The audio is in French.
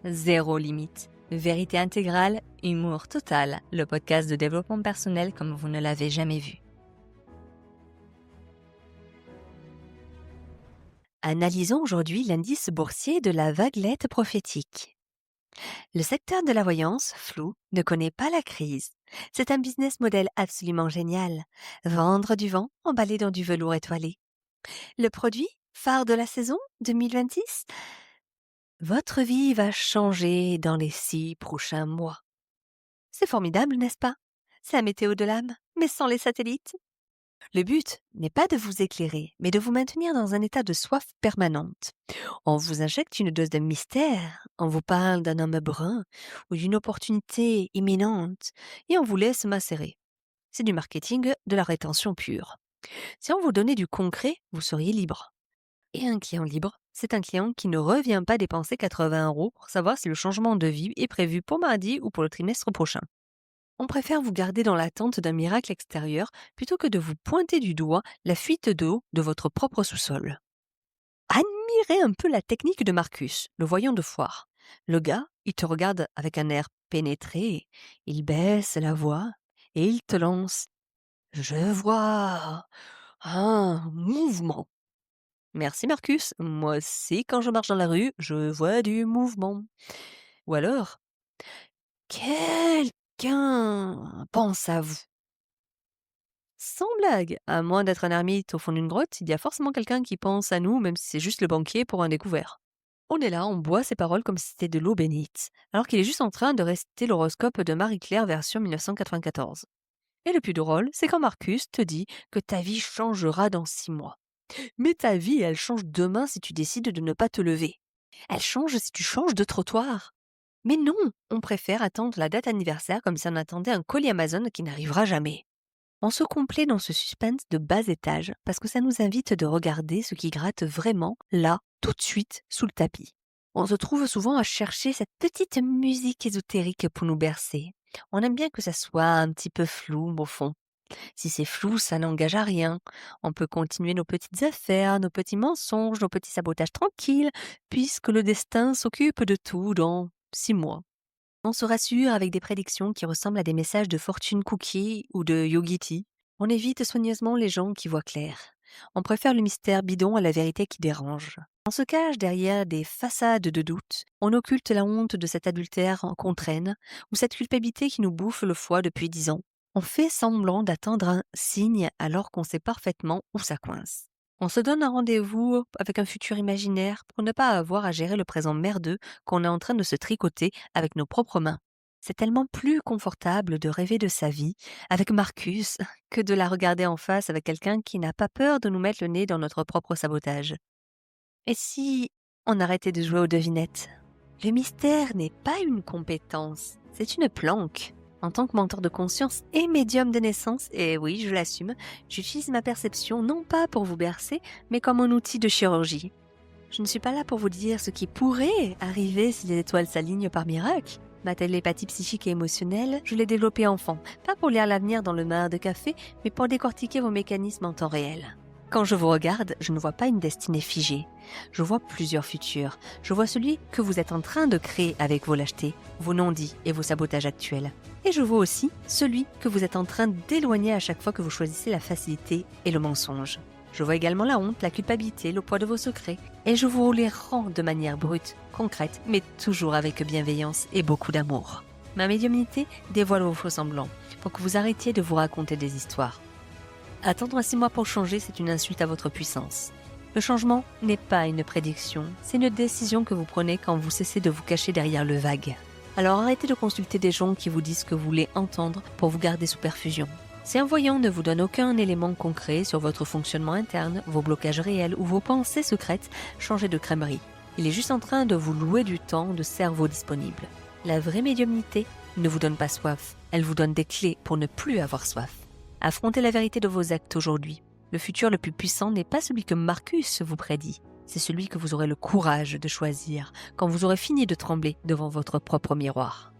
zéro limite. Vérité intégrale, humour total, le podcast de développement personnel comme vous ne l'avez jamais vu. Analysons aujourd'hui l'indice boursier de la vaguelette prophétique. Le secteur de la voyance, flou, ne connaît pas la crise. C'est un business model absolument génial. Vendre du vent emballé dans du velours étoilé. Le produit, phare de la saison 2026 ? Votre vie va changer dans les 6 prochains mois. C'est formidable, n'est-ce pas? C'est la météo de l'âme, mais sans les satellites. Le but n'est pas de vous éclairer, mais de vous maintenir dans un état de soif permanente. On vous injecte une dose de mystère, on vous parle d'un homme brun ou d'une opportunité imminente, et on vous laisse macérer. C'est du marketing de la rétention pure. Si on vous donnait du concret, vous seriez libre. Et un client libre, c'est un client qui ne revient pas dépenser 80 € pour savoir si le changement de vie est prévu pour mardi ou pour le trimestre prochain. On préfère vous garder dans l'attente d'un miracle extérieur plutôt que de vous pointer du doigt la fuite d'eau de votre propre sous-sol. Admirez un peu la technique de Marcus, le voyant de foire. Le gars, il te regarde avec un air pénétré, il baisse la voix et il te lance « Je vois un mouvement ». Merci Marcus, moi aussi quand je marche dans la rue, je vois du mouvement. Ou alors, quelqu'un pense à vous. Sans blague, à moins d'être un ermite au fond d'une grotte, il y a forcément quelqu'un qui pense à nous, même si c'est juste le banquier pour un découvert. On est là, on boit ces paroles comme si c'était de l'eau bénite, alors qu'il est juste en train de réciter l'horoscope de Marie-Claire version 1994. Et le plus drôle, c'est quand Marcus te dit que ta vie changera dans 6 mois. Mais ta vie, elle change demain si tu décides de ne pas te lever. Elle change si tu changes de trottoir. Mais non, on préfère attendre la date anniversaire comme si on attendait un colis Amazon qui n'arrivera jamais. On se complaît dans ce suspense de bas étage parce que ça nous invite de regarder ce qui gratte vraiment là, tout de suite, sous le tapis. On se trouve souvent à chercher cette petite musique ésotérique pour nous bercer. On aime bien que ça soit un petit peu flou au fond. Si c'est flou, ça n'engage à rien. On peut continuer nos petites affaires, nos petits mensonges, nos petits sabotages tranquilles, puisque le destin s'occupe de tout dans 6 mois. On se rassure avec des prédictions qui ressemblent à des messages de fortune cookie ou de Yogiti. On évite soigneusement les gens qui voient clair. On préfère le mystère bidon à la vérité qui dérange. On se cache derrière des façades de doute. On occulte la honte de cet adultère qu'on traîne ou cette culpabilité qui nous bouffe le foie depuis 10 ans. On fait semblant d'attendre un signe alors qu'on sait parfaitement où ça coince. On se donne un rendez-vous avec un futur imaginaire pour ne pas avoir à gérer le présent merdeux qu'on est en train de se tricoter avec nos propres mains. C'est tellement plus confortable de rêver de sa vie avec Marcus que de la regarder en face avec quelqu'un qui n'a pas peur de nous mettre le nez dans notre propre sabotage. Et si on arrêtait de jouer aux devinettes? Le mystère n'est pas une compétence, c'est une planque. En tant que menteur de conscience et médium de naissance, et oui, je l'assume, j'utilise ma perception non pas pour vous bercer, mais comme un outil de chirurgie. Je ne suis pas là pour vous dire ce qui pourrait arriver si les étoiles s'alignent par miracle. Ma télépathie psychique et émotionnelle, je l'ai développée enfant, pas pour lire l'avenir dans le mar de café, mais pour décortiquer vos mécanismes en temps réel. Quand je vous regarde, je ne vois pas une destinée figée. Je vois plusieurs futurs. Je vois celui que vous êtes en train de créer avec vos lâchetés, vos non-dits et vos sabotages actuels. Et je vois aussi celui que vous êtes en train d'éloigner à chaque fois que vous choisissez la facilité et le mensonge. Je vois également la honte, la culpabilité, le poids de vos secrets. Et je vous les rends de manière brute, concrète, mais toujours avec bienveillance et beaucoup d'amour. Ma médiumnité dévoile vos faux semblants pour que vous arrêtiez de vous raconter des histoires. Attendre 6 mois pour changer, c'est une insulte à votre puissance. Le changement n'est pas une prédiction, c'est une décision que vous prenez quand vous cessez de vous cacher derrière le vague. Alors arrêtez de consulter des gens qui vous disent ce que vous voulez entendre pour vous garder sous perfusion. Si un voyant ne vous donne aucun élément concret sur votre fonctionnement interne, vos blocages réels ou vos pensées secrètes, changez de crèmerie. Il est juste en train de vous louer du temps de cerveau disponible. La vraie médiumnité ne vous donne pas soif, elle vous donne des clés pour ne plus avoir soif. Affrontez la vérité de vos actes aujourd'hui. Le futur le plus puissant n'est pas celui que Marcus vous prédit. C'est celui que vous aurez le courage de choisir quand vous aurez fini de trembler devant votre propre miroir.